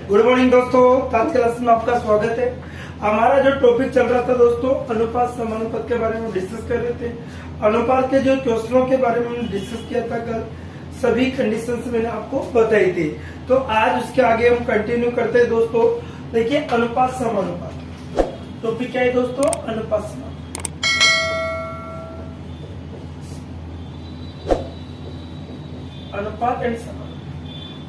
Good morning दोस्तों, आज class में आपका स्वागत है। हमारा जो टॉपिक चल रहा था दोस्तों, अनुपात समानुपात के बारे में डिस्कस कर रहे थे। अनुपात के जो क्वेश्चनों के बारे में हमने डिस्कस किया था कल, सभी कंडीशंस मैंने आपको बताई थी। तो आज उसके आगे हम कंटिन्यू करते हैं दोस्तों। देखिए अनुपात समानुपात टॉपिक क्या है दोस्तों, अनुपात समानुपात। अनुपात एंड समानुपात।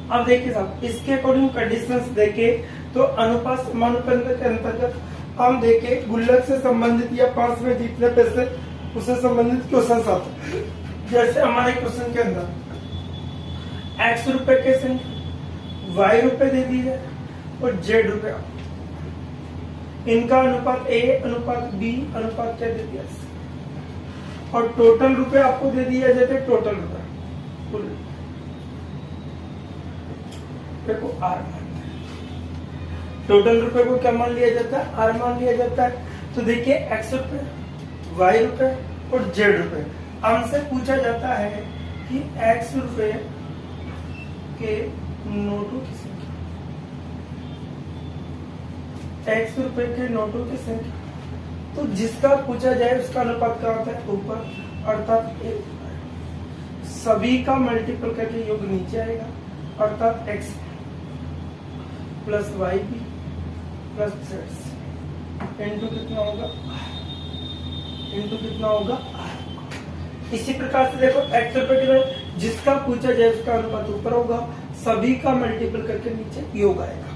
अब देखिए साहब, इसके अकॉर्डिंग कंडीशंस देखे तो अनुपात समानुपात के अंतर्गत हम देखे गुल्लक से संबंधित या पास में जितने पैसे उससे संबंधित क्वेश्चन आते हैं। जैसे हमारे क्वेश्चन के अंदर x रुपए के संख्या y रुपए दे दी है और z रुपए, इनका अनुपात a अनुपात b अनुपात क्या दे दिया और टोटल रुपए आपको दे दिया जाते, टोटल रुपए कुल को R मानते हैं। टोटल रुपए को क्या मान लिया जाता है, R मान लिया जाता है। तो देखिए x रुपए, y रुपए और z रुपए, हमसे पूछा जाता है कि x रुपए के नोटों की संख्या, x रुपए के नोटों की संख्या। तो जिसका पूछा जाए उसका अनुपात क्या होता है, ऊपर, अर्थात सभी का मल्टीपल करके योग नीचे आएगा, अर्थात x plus Y B plus Z into कितना होगा, इंटू कितना होगा आर। इसी प्रकार से देखो एक्स रुपए के जिसका पूछा जाए उसका अनुपात ऊपर होगा, सभी का मल्टीपल करके नीचे योग आएगा।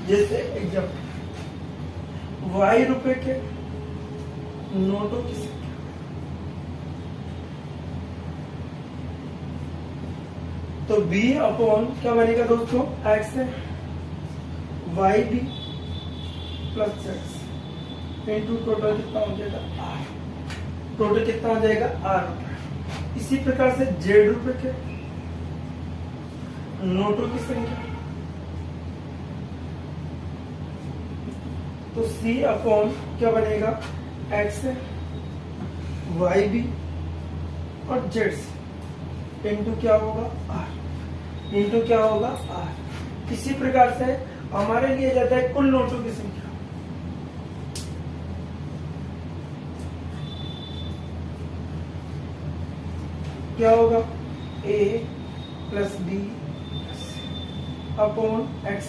जैसे एग्जाम्पल वाई रुपए के नोटों की संख्या, तो बी अपॉन क्या बनेगा दोस्तों, एक्स है Y B plus Z into total कितना हो जाएगा आर। टोटल कितना हो जाएगा आर रुपए। इसी प्रकार से जेड रुपए के नोटों की संख्या, तो सी अपॉन क्या बनेगा, एक्स है वाई बी और जेड इंटू क्या होगा आर, इंटू क्या होगा आर। इसी प्रकार से हमारे लिए जाता है कुल नोटों की संख्या, क्या होगा a plus B upon X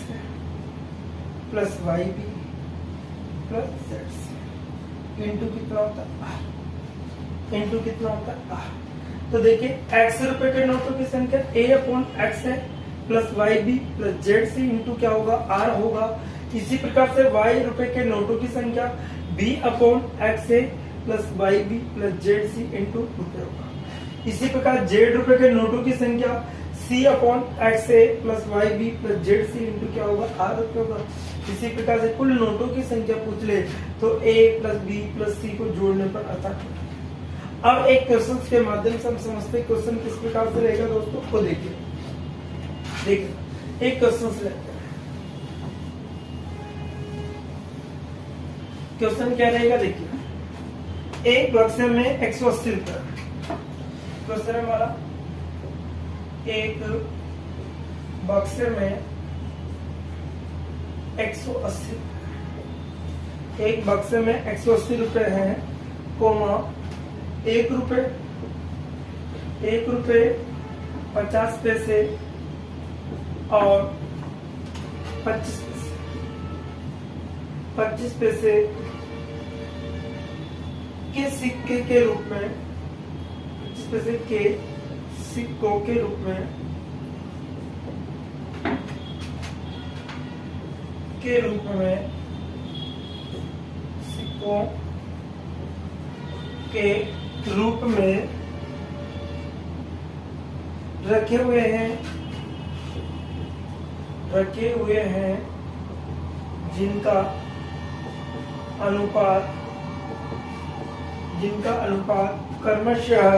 plus Y B plus Z into कितना होता है आर, इंटू कितना होता है आर। तो देखिए x रुपए के नोटों की संख्या a अपॉन एक्स है plus Y B plus Z C into क्या होगा आर होगा। इसी प्रकार से y रुपए के नोटों की संख्या b upon x a plus Y B plus Z C into रुपए होगा। इसी प्रकार जेड रुपए के नोटों की संख्या c upon x a plus Y B plus Z C into क्या होगा आर रुपए होगा। इसी प्रकार से कुल नोटों की संख्या पूछ ले तो a प्लस बी प्लस सी को जोड़ने पर आता है। अब एक क्वेश्चन के माध्यम से हम समझते हैं क्वेश्चन किस प्रकार से रहेगा दोस्तों को देखिए। देखिए एक क्वेश्चन से लेते हैं, क्वेश्चन क्या रहेगा, देखिए एक बक्से में 180 रुपए, क्वेश्चन हमारा एक बक्से में 180, एक बक्से में 180 रुपए है, कोमा 1 रुपए 50 पैसे और 25 पैसे के सिक्के के रूप में, 25 पैसे के सिक्कों के रूप में सिक्कों के रूप में रखे हुए हैं जिनका अनुपात क्रमशः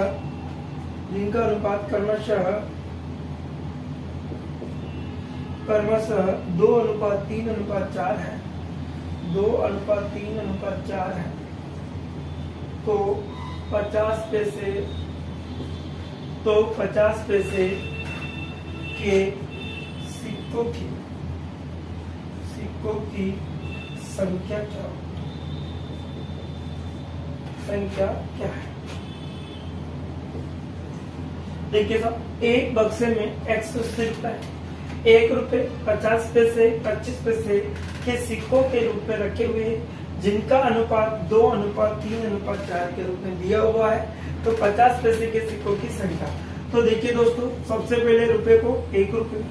2:3:4 है, 2:3:4 है। तो 50 पैसे के सिक्कों की सिक्कों की संख्या क्या है। देखिए साहब, एक बक्से में 180 रुपए, 1 रुपए 50 पैसे 25 पैसे के सिक्कों के रूप में रखे हुए हैं, जिनका अनुपात 2:3:4 के रूप में दिया हुआ है। तो 50 पैसे के सिक्कों की संख्या। तो देखिए दोस्तों, सबसे पहले रुपए को 1 रुपए,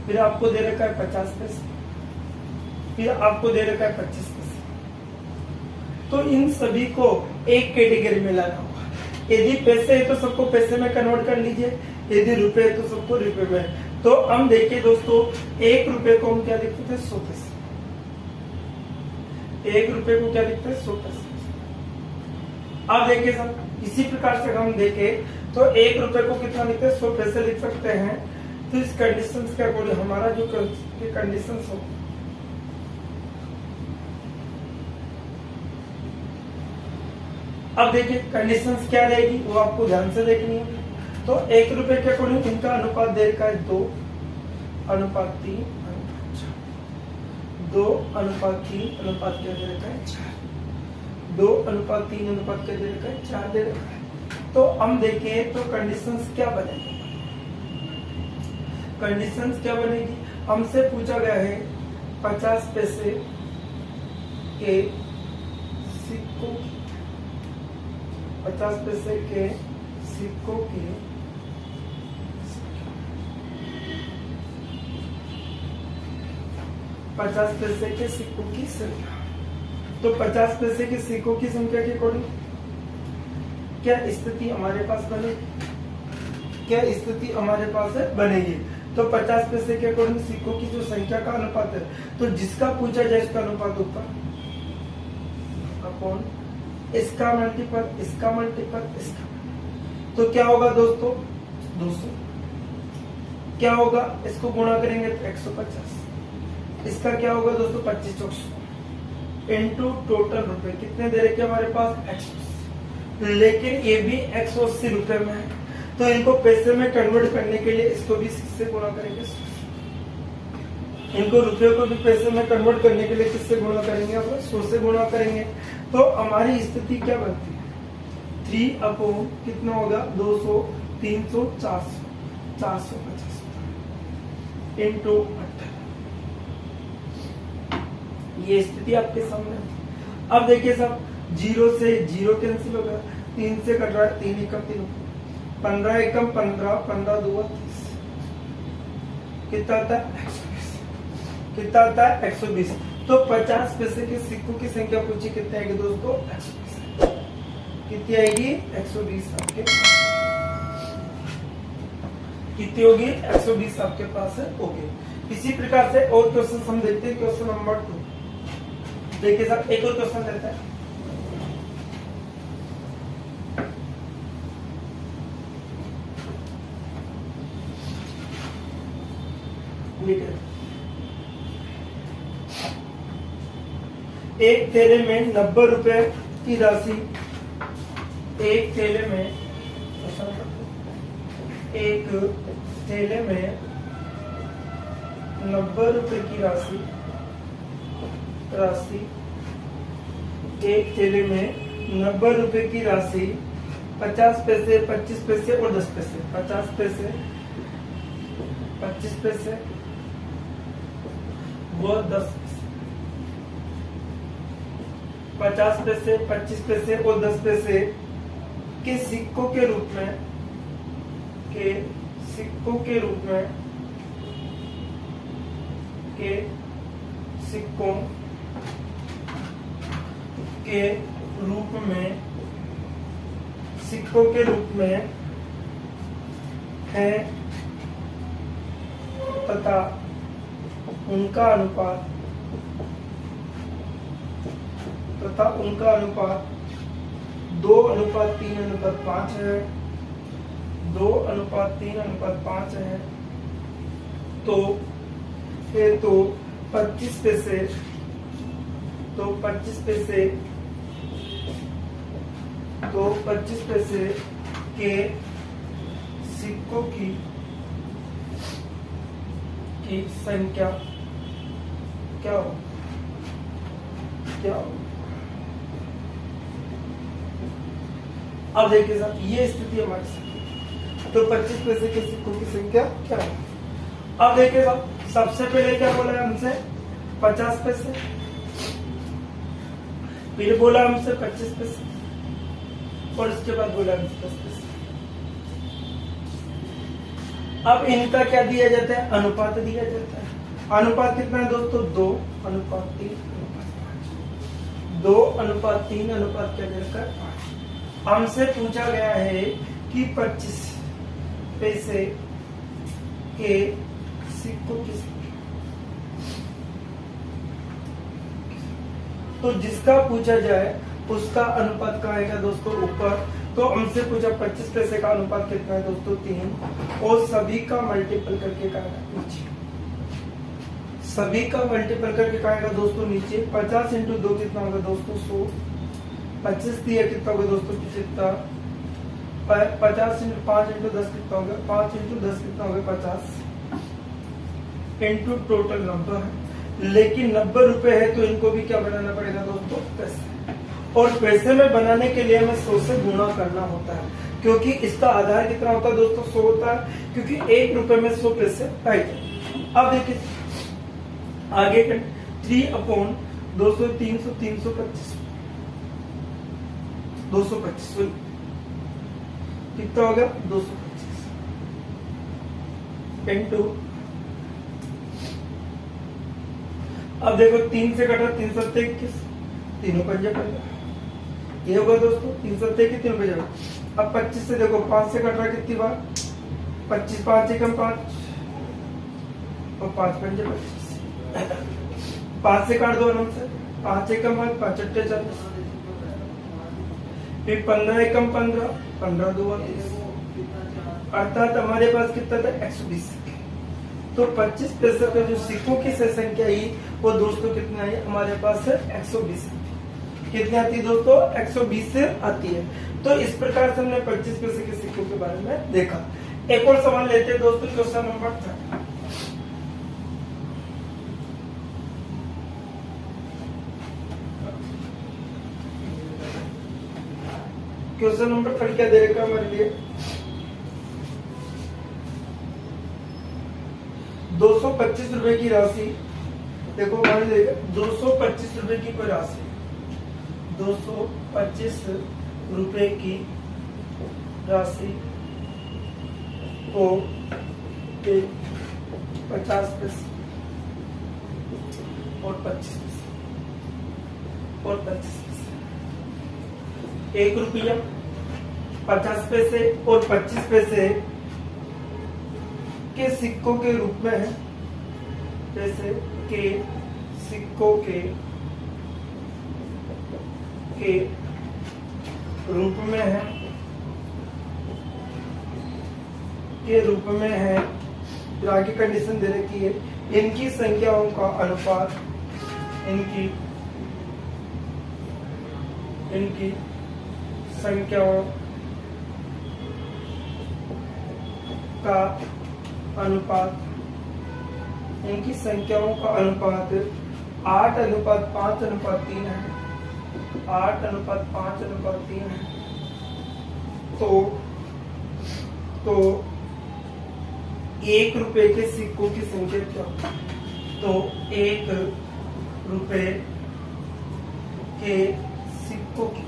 फिर आपको दे रखा है 50 पैसे, फिर आपको दे रखा है 25 पैसे। तो इन सभी को एक कैटेगरी में लाना होगा। यदि पैसे है तो सबको पैसे में कन्वर्ट कर लीजिए, यदि रुपए है तो सबको रुपए में। तो हम देखिए दोस्तों, 1 रुपए को हम क्या लिखते थे, 100 पैसे। 1 रुपए को क्या लिखते हैं, 100 पैसे। अब देखिए सब, इसी प्रकार से हम देखें तो 1 रुपए को कितना लिखते हैं, 100 पैसे लिख सकते हैं। तो इस कंडीशन के अकॉर्डिंग हमारा जो कंडीशन हो, अब देखिए कंडीशंस क्या रहेगी वो आपको ध्यान से देखनी है। तो 1 रुपए के अकॉर्डिंग इनका अनुपात दे रखा है 2:3, 2:3 अनुपात क्या दे रखा है, 4। 2:3 क्या दे रखा है, 4 दे रखा है। तो हम देखें तो कंडीशंस क्या बनेगी, कंडीशंस क्या बनेगी। हमसे पूछा गया है 50 पैसे के सिक्कों, 50 पैसे के सिक्कों की 50 पैसे के सिक्कों की संख्या। तो 50 पैसे के सिक्कों की संख्या के अकॉर्डिंग क्या स्थिति हमारे पास बनेगी, क्या स्थिति हमारे पास है, बनेगी। तो 50 पैसे के अकॉर्डिंग सिक्कों की जो संख्या का अनुपात है, तो जिसका पूछा जाए इसका अनुपात ऊपर अपॉन इसका मल्टीपल, इसका मल्टीपल, इसका। तो क्या होगा दोस्तों, 200। क्या होगा, इसको गुणा करेंगे तो 150। इसका क्या होगा दोस्तों, 25 इंटू टोटल रुपए कितने दे रखे हमारे पास, 180। लेकिन ये भी 180 रुपए में है, तो इनको पैसे में कन्वर्ट करने के लिए इसको भी किससे गुणा करेंगे, इनको रुपए को भी पैसे में कन्वर्ट करने के लिए किससे गुणा करेंगे, हम 100 से गुणा करेंगे। तो हमारी स्थिति क्या बनती है, 3 अपॉन कितना होगा, 200, 300, 400, 450 इंटू 18। ये स्थिति आपके सामने। अब देखिए साहब, 0 से 0 कैंसिल होगा, 3 से कट रहा है, 3 एकम 3, 15 एकम 15, 15 2 30, कितना आता है, 120। कितना आता है, 120। तो 50 पैसे के सिक्कों की संख्या पूछी, कितने आएगी दोस्तों, 120। कितनी आएगी, 120 आपके, कितनी होगी, 120 आपके पास है, ओके। इसी प्रकार से और क्वेश्चन हम देखते हैं, क्वेश्चन नंबर 2। देखिए सर, एक और क्वेश्चन लेते हैं। एक थैले में 90 रुपए की राशि, एक थैले में 90 रुपए की राशि, एक थैले में 90 रुपए की राशि 50 पैसे 25 पैसे और 10 पैसे, 50 पैसे 25 पैसे वो 10 पैसे, 50 पैसे 25 पैसे और 10 पैसे के सिक्कों के रूप में, के सिक्कों के रूप में, के सिक्कों के रूप में, सिक्कों के रूप में है तथा उनका अनुपात 2:3:5 है, 2:3:5 है। तो 25 पैसे, तो 25 पैसे के सिक्कों की संख्या क्या हो अब देखिए साहब ये स्थिति हमारी साथ, तो 25 पैसे के सिक्कों की संख्या क्या है। अब देखिए साहब सबसे पहले क्या बोला है हमसे 50 पैसे, फिर बोला हमसे 25 पैसे और उसके बाद बोला हमसे 10 पैसे। अब इनका क्या दिया जाता है, अनुपात दिया जाता है। अनुपात कितना है दोस्तों, 2:3 2:3 अनुपात क्या दे 5। हमसे पूछा गया है कि 25 पैसे के सिक्कों की संख्या, तो जिसका पूछा जाए उसका अनुपात का आएगा दोस्तों ऊपर। तो हमसे पूछा 25 पैसे का अनुपात कितना है दोस्तों 3, और सभी का मल्टीपल करके का नीचे, सभी का मल्टीपल करके का आएगा दोस्तों नीचे। 50 × 2 कितना होगा दोस्तों 100, 25 दिया कितना होगा दोस्तों 75, 50 × 5 × 10 कितना होगा, 5 × 10 कितना होगा 50 इंटू टोटल 90 है। लेकिन 90 रुपए है तो इनको भी क्या बनाना पड़ेगा दोस्तों पैसे, और पैसे में बनाने के लिए हमें 100 से गुणा करना होता है, क्योंकि इसका आधार कितना होता है दोस्तों 100 होता है, क्योंकि 1 रुपए में 100 पैसे आए। अब देखिए आगे 3/200 300 325 225 कितना हो गया 225 इंटू, अब देखो 3 से कटा 3 7 21 तीनों पंजे 15 ये होगा दोस्तों 3 7 21 तीनों पंजे। अब 25 से देखो 5 से कट रहा कितनी बार 25, 5 एकम 5 और 5 पंजे 25, 5 से काट दो आराम से, 5 एकम 5 5 अट्ठे 40, फिर 15 एकम 15 15 2 30, अर्थात हमारे पास कितना था 120। तो 25 पैसे का जो सिक्कों की संख्या आई वो दोस्तों कितना है हमारे पास है 120। कितनी आती है दोस्तों 120 से आती है। तो इस प्रकार से हमने 25 पैसे के सिक्कों के बारे में देखा। एक और सवाल लेते हैं दोस्तों, क्वेश्चन नंबर 3। क्वेश्चन नंबर 3 क्या दे रखा है हमारे लिए, 225 रुपए की राशि, देखो मान लीजिए 225 रुपए की कोई राशि, 225 रुपए की राशि को 50 पैसे और 25 पैसे और 25 पैसे, 1 रुपया 50 पैसे और 25 पैसे के सिक्कों के रूप में है, पैसे के सिक्कों के रूप में है, के रूप में है। फिर आगे कंडीशन दे रखी है, इनकी संख्याओं का अनुपात, इनकी संख्याओं का अनुपात, इनकी संख्याओं का अनुपात 8:5:3 है, 8:5:3 है। तो 1 रुपए के सिक्कों की संख्या क्या, तो 1 रुपए के सिक्कों की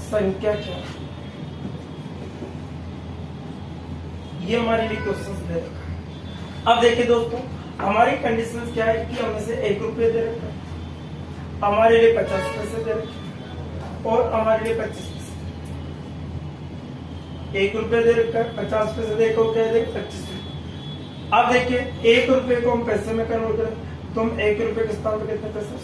संख्या क्या, ये हमारे लिए क्वेश्चन दे रखा है। अब देखिए दोस्तों हमारी कंडीशन क्या है कि हमें से 1 रुपये दे रखा है, हमारे लिए 50 पैसे दे रखे और हमारे लिए 25 पैसे। 1 रुपये दे रखा है, 50 पैसे देखो क्या दे 25 रुपये। अब देखिए 1 रुपये को हम पैसे में कन्वर्ट करें तो हम 1 रुपये के स्थान पर कितने पैसे।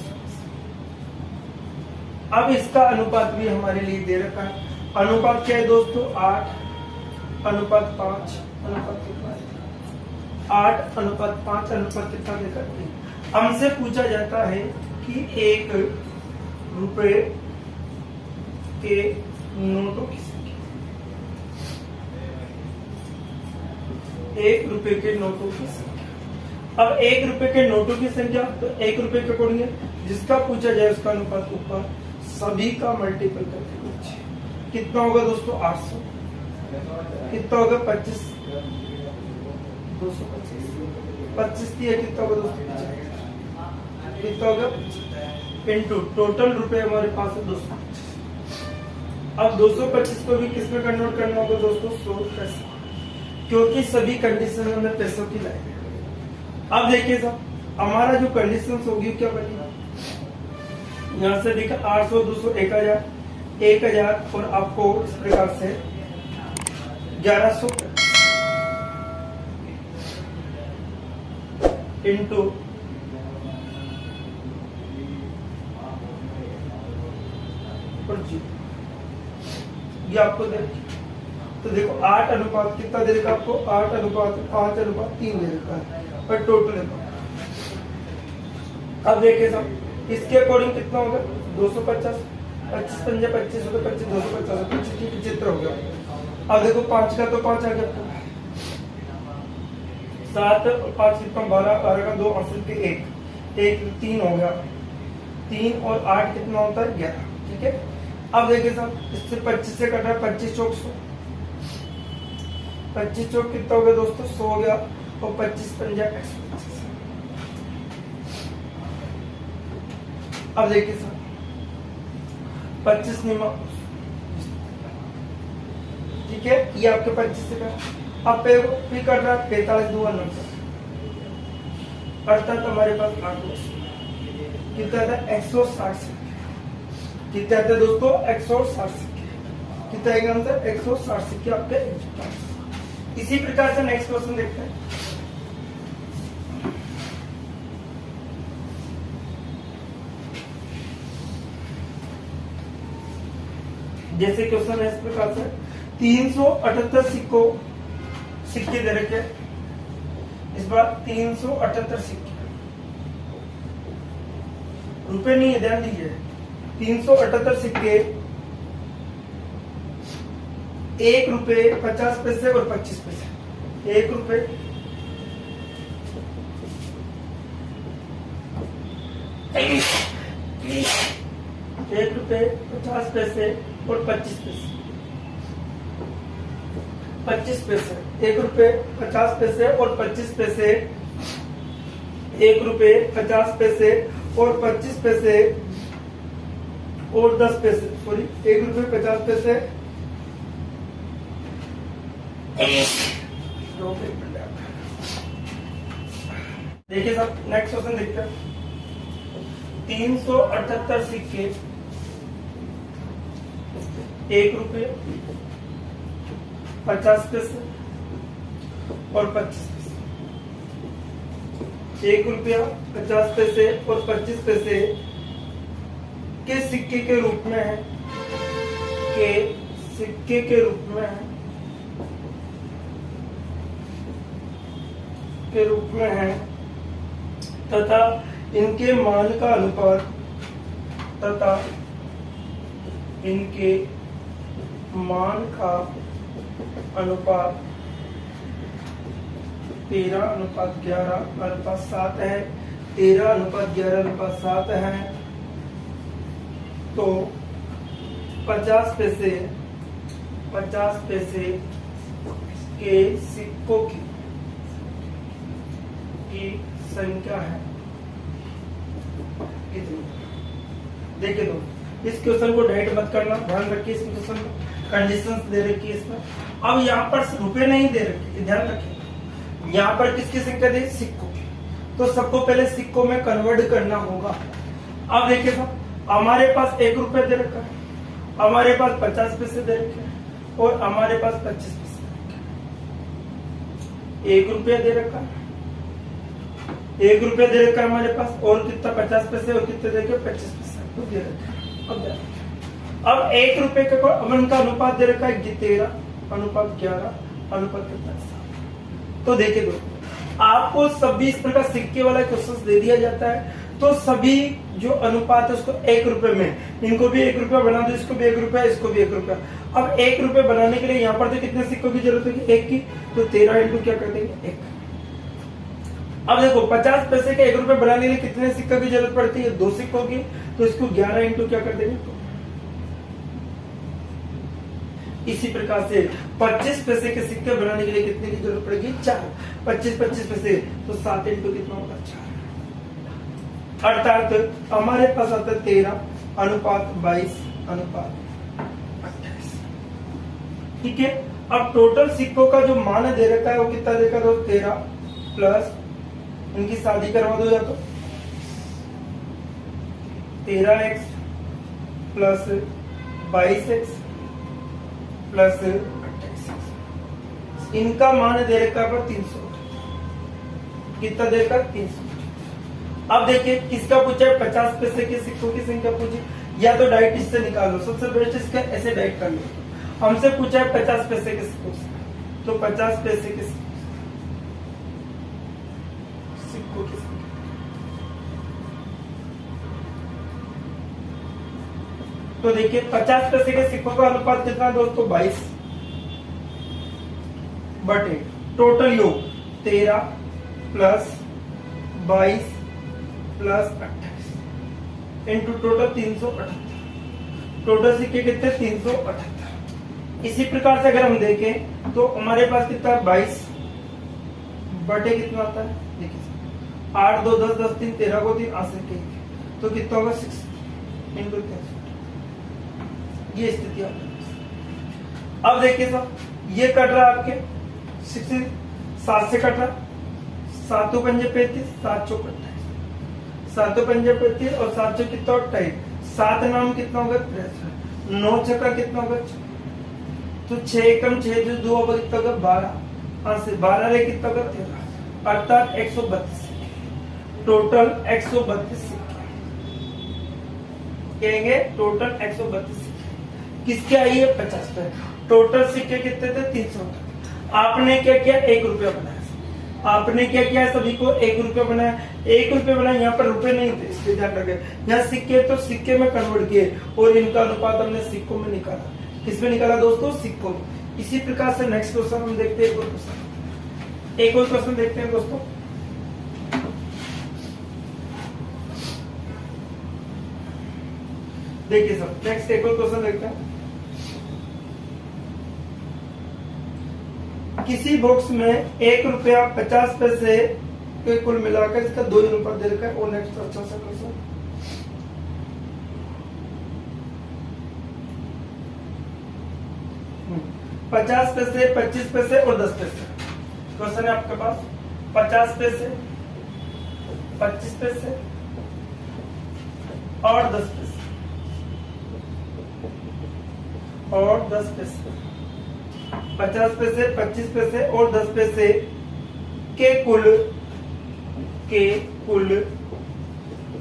अब इसका अनुपात भी हमारे लिए दे रखा है। अनुपात क्या है दोस्तों 8:5 अनुपात कितना है 8:5 अनुपात कितना देखा। हमसे पूछा जाता है कि 1 रुपए के नोटों की संख्या, 1 रुपए के नोटों की संख्या अब 1 रुपए के नोटों की संख्या, तो 1 रुपए के अकॉर्डिंग जिसका पूछा जाए उसका अनुपात ऊपर, सभी का मल्टीपल करके नीचे। कितना होगा दोस्तों? 800। कितना होगा? 25, 225, 25 दिया, कितना होगा दोस्तों? 75। कितना होगा? इंटू टोटल रुपए हमारे पास है 225। अब 225 को भी किसमें कन्वर्ट करना होगा दोस्तों? 100 पैसे, क्योंकि सभी कंडीशन हमें पैसों की लाएंगे। अब देखिए साहब, हमारा जो कंडीशन होगी क्या बनेगा? यहाँ से देखा 800, 200, 1000, 1000 और आपको इस प्रकार से 1100 इंटू और जी, ये आपको दे, तो देखो 8 अनुपात कितना दे रखा आपको? 8 अनुपात 5 अनुपात 3 दे रखा है और टोटल है। अब देखिए साहब, इसके अकॉर्डिंग कितना होगा? 250, 25 पंजे 25 हो गए, 25 250, 25 75 हो गया। अब देखो 5 का तो 5 आ गया, 7 और 5 कितना? 12, 12 का 2 8 के 1 3 हो गया, 3 और 8 कितना होता है? 11। ठीक है, अब देखिए साहब, इससे 25 से कट रहा है, 25 चौक 100, 25 चौक कितना हो गया दोस्तों? 100 हो गया, और 25 पंजा 125। अब देखिए साहब, 25 निमा, ठीक है, ये आपके 25 से कर। अब पे कर रहा है 45 2 90, अर्थात हमारे पास 8 कितना था? 160 सिक्के। कितना था दोस्तों? 160 सिक्के। कितना आएगा आंसर? 160 सिक्के आपके। इसी प्रकार से नेक्स्ट क्वेश्चन देखते हैं। जैसे क्वेश्चन है इस प्रकार से, 378 सिक्के दे रखे, इस बार 378 सिक्के, रुपए नहीं है, ध्यान दीजिए, 378 सिक्के, 1 रुपए 50 पैसे और 25 पैसे। 1 रुपए 1 रुपए 50 पैसे और 25 पैसे। 25 पैसे, 1 रुपए 50 पैसे और 25 पैसे, 1 रुपए 50 पैसे और 25 पैसे और 10 पैसे, सॉरी 1 रुपए 50 पैसे, देखिए साहब, नेक्स्ट क्वेश्चन देखते हैं। 378 सिक्के, 1 रुपए 50 पैसे और 25 पैसे। 1 रुपया 50 पैसे और 25 पैसे के सिक्के के रूप में है, के सिक्के के रूप में है, के रूप में है, तथा इनके मान का अनुपात, तथा इनके मान का अनुपात 13:11:7 है। 13:11:7 है, तो 50 पैसे के सिक्कों की संख्या है कितनी? देखिए दोस्तों, इस क्वेश्चन को डाइट मत करना, ध्यान रखिए। इस क्वेश्चन को कंडीशंस दे रखी है इसमें। अब यहाँ पर रुपए नहीं दे रखे, ध्यान रखिए। यहाँ पर किसकी संख्या दी? सिक्कों की। तो सबको पहले सिक्कों में कन्वर्ट करना होगा। अब देखिए साहब, हमारे पास 1 रुपए दे रखा है, हमारे पास 50 पैसे दे रखे हैं और हमारे पास 25 पैसे दे रखे हैं। 1 रुपया दे रखा है, 1 रुपया दे रखा है हमारे पास, और कितना? 50 पैसे, और कितने दे रखे? 25 पैसे तो दे रखे। अब 1 रुपए का अमन का अनुपात दे रखा है 13:11:7। तो देखिए दोस्तों, आपको सभी इस प्रकार सिक्के वाला क्वेश्चन दे दिया जाता है, तो सभी जो अनुपात है उसको 1 रुपए में, इनको भी 1 रुपया बना दो, इसको भी 1 रुपया, इसको भी 1 रुपया। अब 1 रुपए बनाने के लिए यहाँ पर तो कितने सिक्कों की जरूरत होगी? 1 की, तो 13 इंटू क्या कर देंगे? 1। अब देखो 50 पैसे के 1 रुपए बनाने के लिए कितने सिक्कों की जरूरत पड़ती है? 2 सिक्कों की। तो इसको 11 इंटू क्या कर देंगे? इसी प्रकार से 25 पैसे के सिक्के बनाने के लिए कितने की जरूरत पड़ेगी? 4। 25 पैसे तो 7 इंटू कितना होगा? 4। अर्थात हमारे पास आता है 13 अनुपात 22 अनुपात 28। ठीक है। अब टोटल सिक्कों का जो मान दे रखा है वो कितना देखा? तो 13 प्लस इनकी शादी करवा दो या तो 13x plus 22x plus 28x। इनका मान दे रखा है 300। कितना दे रखा? 300। अब देखिए किसका पूछा है? 50 पैसे के सिक्कों की संख्या पूछी। या तो डाइट इससे निकालो, सबसे बेस्ट इसका ऐसे डाइट कर लो। हमसे पूछा है 50 पैसे के सिक्कों से, तो 50 पैसे के सिक्कों की संख्या तो देखिए 50 पैसे के सिक्कों का अनुपात कितना है दोस्तों? 22 बटे टोटल योग 13 plus 22 plus 28 into total 378। Total सिक्के कितने? 378। इसी प्रकार से अगर हम देखें तो हमारे पास कितना है? 22 बटे कितना आता है? देखिए 8 2 10 10 3 13 को 3 8 तो कितना होगा? 6 इंटू 300। ये स्थिति है। अब देखिए सब ये कट रहा है आपके 7 से कट रहा, 7 पंजे 35, 7 चौक 28, 7 पंजे 35 और 7 चौक कितना? 28। 7 नाम कितना होगा? 63। 9 छक्का कितना होगा? तो 6 कम 6 जो 2 होगा कितना होगा? 12। हाँ से 12 रे कितना होगा? 13। अर्थात 132 टोटल 132 कहेंगे। टोटल 132 किसके आई है? 50 पे। टोटल सिक्के कितने थे? 300। आपने क्या किया? 1 रुपया बनाया। आपने क्या किया? सभी को 1 रुपया बनाया। 1 रुपया बनाया, यहाँ पर रुपए नहीं थे, इसलिए ध्यान रखें। यहाँ सिक्के तो सिक्के में कन्वर्ट किए और इनका अनुपात हमने सिक्कों में निकाला। किसमें निकाला दोस्तों? सिक्कों में। इसी प्रकार से नेक्स्ट क्वेश्चन हम देखते हैं। एक और क्वेश्चन देखते हैं दोस्तों। देखिए सब नेक्स्ट एक और क्वेश्चन देखते हैं। किसी बॉक्स में 1 रुपया 50 पैसे के कुल मिलाकर इसका 2 अनुपात दे रखा है। और नेक्स्ट अच्छा सा क्वेश्चन। पचास पैसे 25 पैसे और 10 पैसे क्वेश्चन है आपके पास। 50 पैसे 25 पैसे और 10 पैसे और 10 पैसे। 50 पैसे 25 पैसे और 10 पैसे के कुल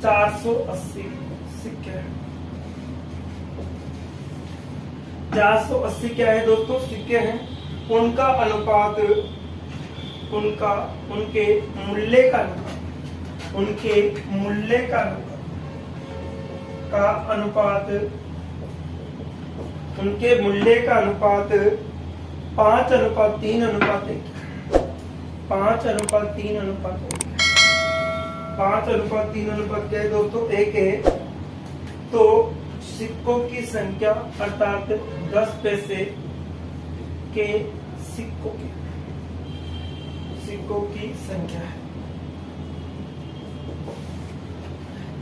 480 सिक्के हैं। 480 क्या है दोस्तों? सिक्के हैं। उनका अनुपात उनके मूल्य का अनुपात 5:3 अनुपात 1। 5:3 अनुपात 1। 5:3 अनुपात क्या है दोस्तों? 1 है। तो सिक्कों की संख्या अर्थात 10 पैसे के सिक्कों की संख्या है।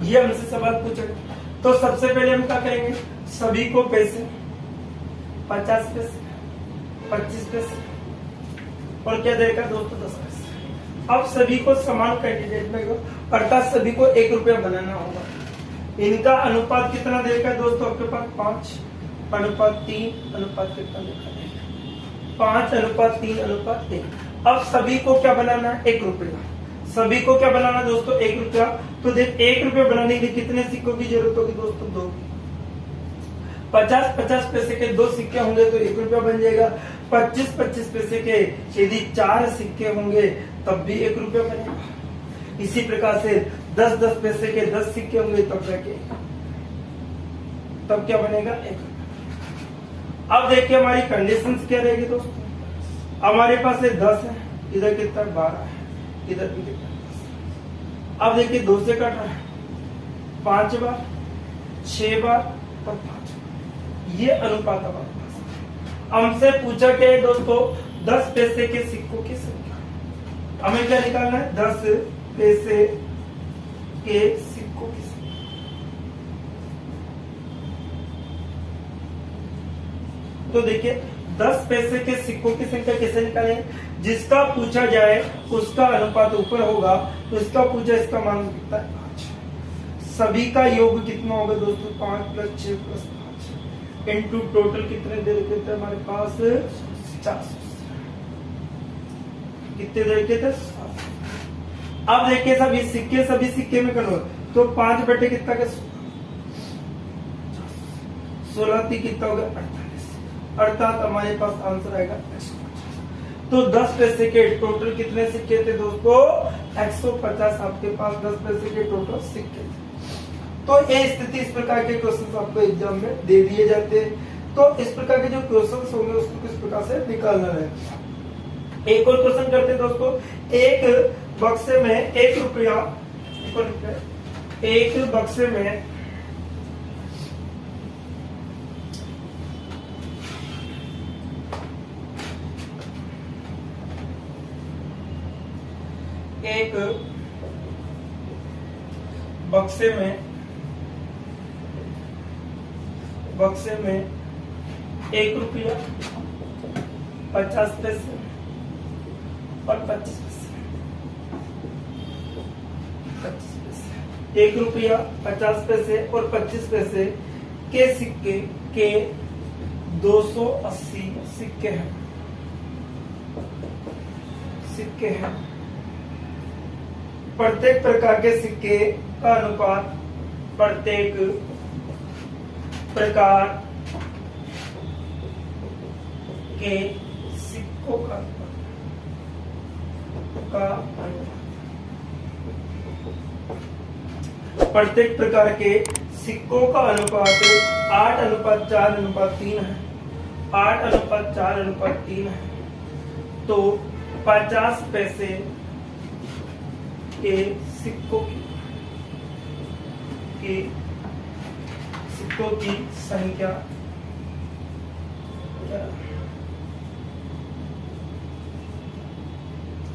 ये हमसे सवाल पूछेगा। तो सबसे पहले हम क्या करेंगे? सभी को पैसे 50 पैसे 25 पैसे और क्या देगा दोस्तों? 10 पैसे। अब सभी को समान कैंडिडेट में अर्थात सभी को 1 रुपया बनाना होगा। इनका अनुपात कितना देगा दोस्तों? आपके पास 5:3 अनुपात कितना देखा? 5:3 अब सभी को क्या बनाना है? 1 रुपया। सभी को क्या बनाना दोस्तों? 1 रुपया। तो देख 1 रुपया बनाने के लिए कितने सिक्कों की जरूरत होगी दोस्तों? 2। 50 पैसे के 2 सिक्के होंगे तो 1 रुपया बन जाएगा। 25 पैसे के यदि 4 सिक्के होंगे तब भी 1 रुपया बनेगा। इसी प्रकार से 10 पैसे के 10 सिक्के होंगे तब क्या बनेगा? 1 रुपया। अब देखिए हमारी कंडीशंस क्या रहेगी दोस्तों? हमारे पास 10 है, इधर कितना 12 है, इधर भी कितना 10। अब देखिए 2 से कट रहा है 5 बार, 6 बार और 5 बार, ये अनुपात हमारे पास। हमसे पूछा क्या है दोस्तों, 10 पैसे के सिक्कों की संख्या। हमें क्या निकालना है, 10 पैसे के सिक्कों की संख्या। तो देखिए 10 पैसे के सिक्कों की संख्या कैसे निकालें, जिसका पूछा जाए उसका अनुपात ऊपर होगा, तो इसका पूछा इसका मान कितना है 5। सभी का योग कितना होगा दोस्तों, 5 + 6 + 5 इंटू टोटल कितने दे रखे थे हमारे पास 400। कितने दे रखे थे 700। अब देखिए सभी सिक्के में कन्वर्ट, तो 5 बटे कितना का 16 थी, कितना होगा 48, अर्थात हमारे पास आंसर आएगा 150। तो 10 पैसे के टोटल कितने सिक्के थे दोस्तों, 150 आपके पास 10 पैसे के टोटल सिक्के थे। तो ये स्थिति, इस प्रकार के क्वेश्चन आपको एग्जाम में दे दिए जाते हैं। तो इस प्रकार के जो क्वेश्चन होंगे उसको किस प्रकार से निकालना है। एक और क्वेश्चन करते हैं दोस्तों, एक बक्से में 1 रुपया, एक बक्से में एक बक्से में 1 रुपया 50 पैसे और 25 पैसे, 1 रुपया 50 पैसे और 25 पैसे के सिक्के के 280 सिक्के हैं। प्रत्येक प्रकार के सिक्के का अनुपात प्रत्येक प्रकार के सिक्कों का प्रत्येक प्रकार के सिक्कों का अनुपात 8:4:3 है। 8:4:3 है। तो 50 पैसे के सिक्कों की संख्या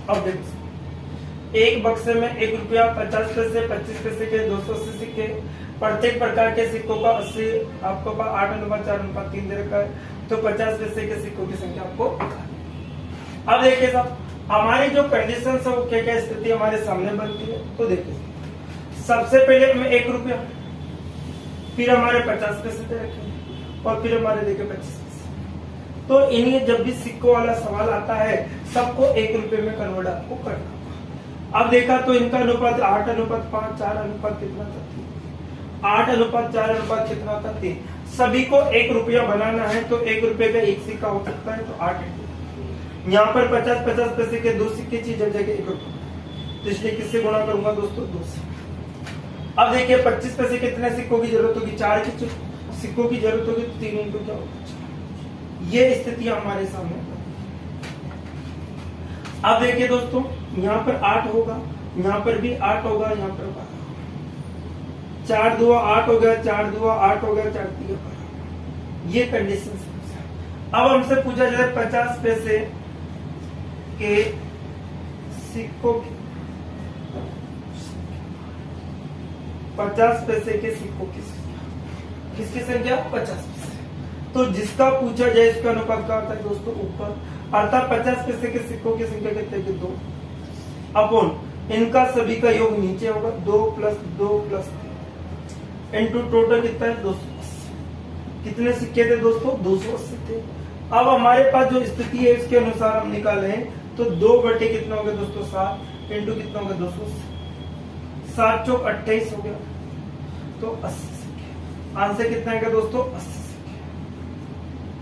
अब देखिए, एक बक्से में 1 रुपया 50 पैसे 25 पैसे के 280 सिक्के, प्रत्येक प्रकार के सिक्कों का 80, आपको 8:4:3 दे रखा है। तो 50 पैसे के सिक्कों की संख्या आपको। अब देखिए साहब, हमारी जो कंडीशन है वो क्या क्या स्थिति हमारे सामने बनती है। तो देखिए, सबसे पहले हमें 1 रुपया, फिर हमारे 50 पैसे दे रखे और फिर हमारे देखे 25 पैसे। तो इन्हें जब भी सिक्कों वाला सवाल आता है सबको 1 रुपए में कन्वर्ट आपको करना। अब देखा तो इनका अनुपात 8:5 4 कितना था 8:4 कितना था 3। सभी को 1 रुपया बनाना है तो 1 रुपए का एक सिक्का हो सकता है, तो 8। यहाँ पर 50 पैसे के 2 सिक्के चीज जगह 1 रुपया, तो इसलिए किससे गुणा करूंगा दोस्तों 2 से। अब देखिए 25 पैसे कितने सिक्कों की जरूरत होगी, 4 की सिक्कों की जरूरत होगी, तो 3 इनटू क्या होगा। ये स्थिति हमारे सामने। अब देखिए दोस्तों, यहाँ पर 8 होगा, यहाँ पर भी 8 होगा, यहाँ पर 12, 4 2 8 हो गया, 4 2 8 हो गया, 4 3 12। ये कंडीशन। अब हमसे पूछा जाए 50 पैसे के सिक्कों की, 50 पैसे के सिक्कों की किसकी संख्या 50 पैसे। तो जिसका पूछा जाए इसका अनुपात क्या होता है दोस्तों ऊपर, अर्थात 50 पैसे के सिक्कों की संख्या कितने की 2 अपॉन इनका सभी का योग नीचे होगा 2 + 2 + 3 इंटू टोटल कितना है 280। कितने सिक्के थे दोस्तों 280 थे। अब हमारे पास जो स्थिति है इसके अनुसार हम निकाले तो 2 बटे कितना हो गया दोस्तों 7 इंटू कितना हो गया 280, 7 चौक 28 हो गया, तो 80 सिक्के। आंसर कितना आएगा दोस्तों 80 सिक्के।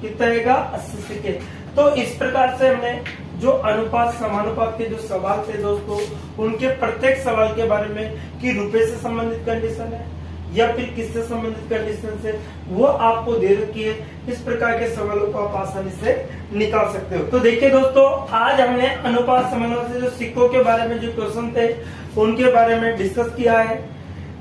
कितना आएगा 80 सिक्के। तो इस प्रकार से हमने जो अनुपात समानुपात के जो सवाल थे दोस्तों, उनके प्रत्येक सवाल के बारे में कि रुपए से संबंधित कंडीशन है या फिर किससे संबंधित कंडीशन है वो आपको दे रखी है। इस प्रकार के सवालों को आप आसानी से निकाल सकते हो। तो देखिए दोस्तों, आज हमने अनुपात समन्वय से जो सिक्कों के बारे में जो क्वेश्चन थे उनके बारे में डिस्कस किया है,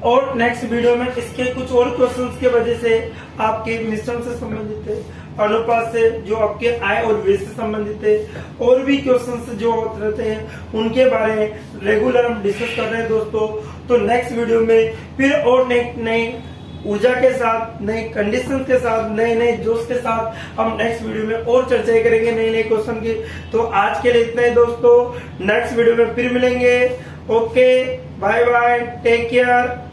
और नेक्स्ट वीडियो में इसके कुछ और क्वेश्चंस के वजह से आपके मिश्रण से संबंधित है, अनुपात से जो आपके आय और व्यय से संबंधित है, और भी क्वेश्चंस जो रहते हैं उनके बारे में रेगुलर हम डिस्कस कर रहे हैं दोस्तों। तो नेक्स्ट वीडियो में फिर और नई ऊर्जा के साथ, नई कंडीशन के साथ, नए जोश के साथ हम नेक्स्ट वीडियो में और चर्चा करेंगे नए क्वेश्चन की। तो आज के लिए इतना ही दोस्तों, नेक्स्ट वीडियो में फिर मिलेंगे। Okay, bye bye, take care.